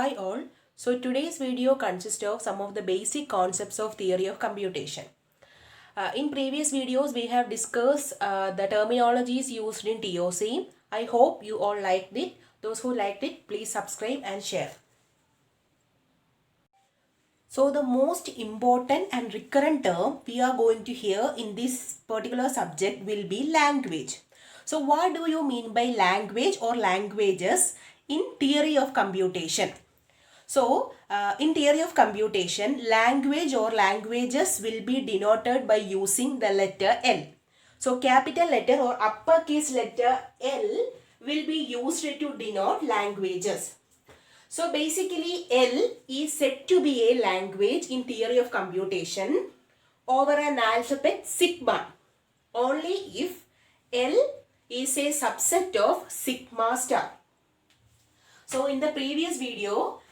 Hi all. So today's video consists of some of the basic concepts of theory of computation. In previous videos we have discussed the terminologies used in TOC. I hope you all liked it. Those who liked it, please subscribe and share. So the most important and recurrent term we are going to hear in this particular subject will be language. So what do you mean by language or languages in theory of computation? So, in theory of computation, language or languages will be denoted by using the letter L. So, capital letter or uppercase letter L will be used to denote languages. So, basically L is said to be a language in theory of computation over an alphabet sigma only if L is a subset of sigma star. So, in the previous video,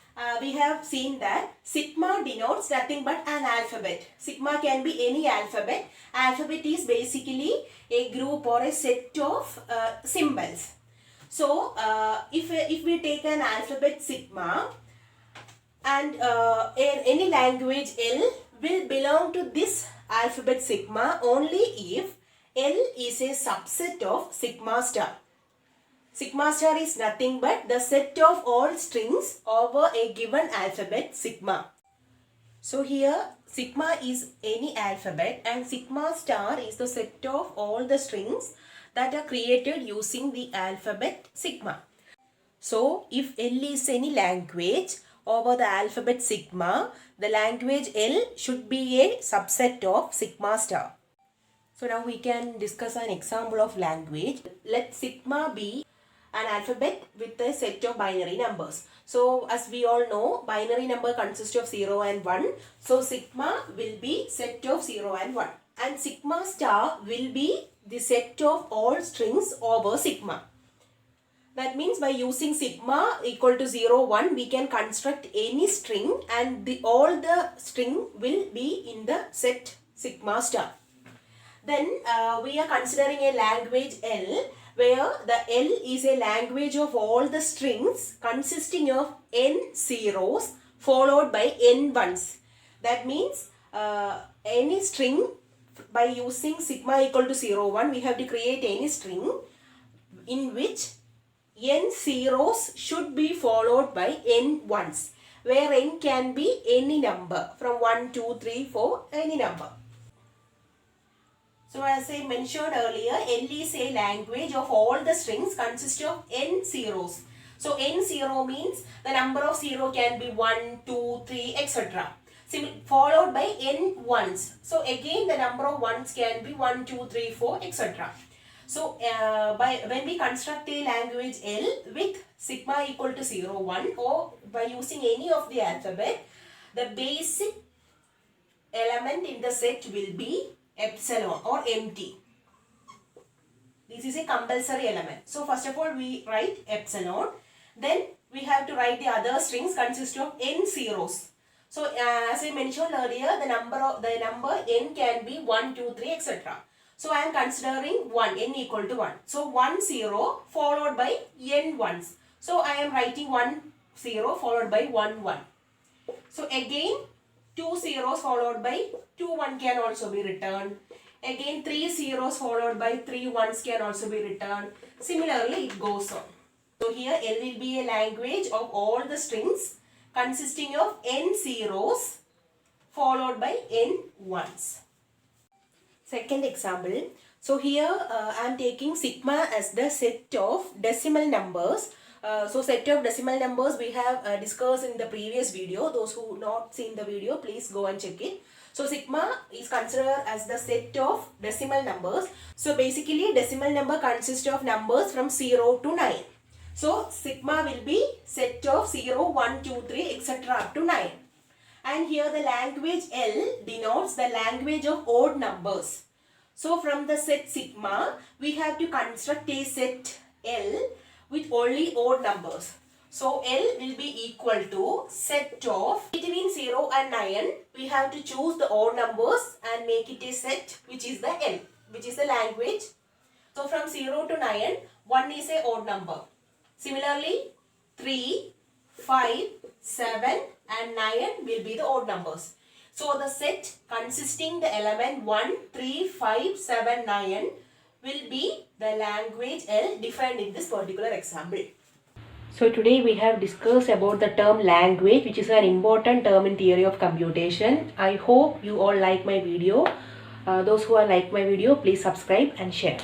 we have seen that sigma denotes nothing but an alphabet. Sigma can be any alphabet. Alphabet is basically a group or a set of symbols. So, if we take an alphabet sigma and any language L will belong to this alphabet sigma only if L is a subset of sigma star. Sigma star is nothing but the set of all strings over a given alphabet sigma. So here sigma is any alphabet and sigma star is the set of all the strings that are created using the alphabet sigma. So if L is any language over the alphabet sigma, the language L should be a subset of sigma star. So now we can discuss an example of language. Let sigma be an alphabet with a set of binary numbers. So as we all know, binary number consists of 0 and 1. So sigma will be set of 0 and 1. And sigma star will be the set of all strings over sigma. That means by using sigma equal to 0, 1, we can construct any string and all the string will be in the set sigma star. Then we are considering a language L where the L is a language of all the strings consisting of n zeros followed by n ones. That means any string by using sigma equal to 0, 1 we have to create any string in which n zeros should be followed by n ones where n can be any number from 1, 2, 3, 4 any number. So as I mentioned earlier, L is a language of all the strings consist of n zeros. So n zero means the number of 0 can be 1, 2, 3, etc. Followed by n ones. So again the number of ones can be 1, 2, 3, 4, etc. So when we construct a language L with sigma equal to 0, 1 or by using any of the alphabet, the basic element in the set will be epsilon or empty. This is a compulsory element. So first of all we write epsilon. Then we have to write the other strings consist of n zeros. So as I mentioned earlier, the number n can be 1, 2, 3, etc. So I am considering 1, n equal to 1. So 1, 0 followed by n ones. So I am writing 1, 0 followed by 1, 1. So again 2 zeros followed by 2 1 can also be returned. Again 3 zeros followed by 3 ones can also be returned. Similarly it goes on. So here L will be a language of all the strings consisting of n zeros followed by n ones. Second example. So here I am taking sigma as the set of decimal numbers. So set of decimal numbers we have discussed in the previous video. Those who not seen the video, please go and check it. So sigma is considered as the set of decimal numbers. So basically decimal number consists of numbers from 0 to 9. So sigma will be set of 0, 1, 2, 3, etc. up to 9. And here the language L denotes the language of odd numbers. So from the set sigma, we have to construct a set L with only odd numbers. So L will be equal to set of between 0 and 9. We have to choose the odd numbers and make it a set which is the L, which is the language. So from 0 to 9, 1 is a odd number. Similarly, 3, 5, 7 and 9 will be the odd numbers. So the set consisting the element 1, 3, 5, 7, 9 will be the language L defined in this particular example. So today we have discussed about the term language, which is an important term in theory of computation. I hope you all like my video. Those who are like my video, please subscribe and share.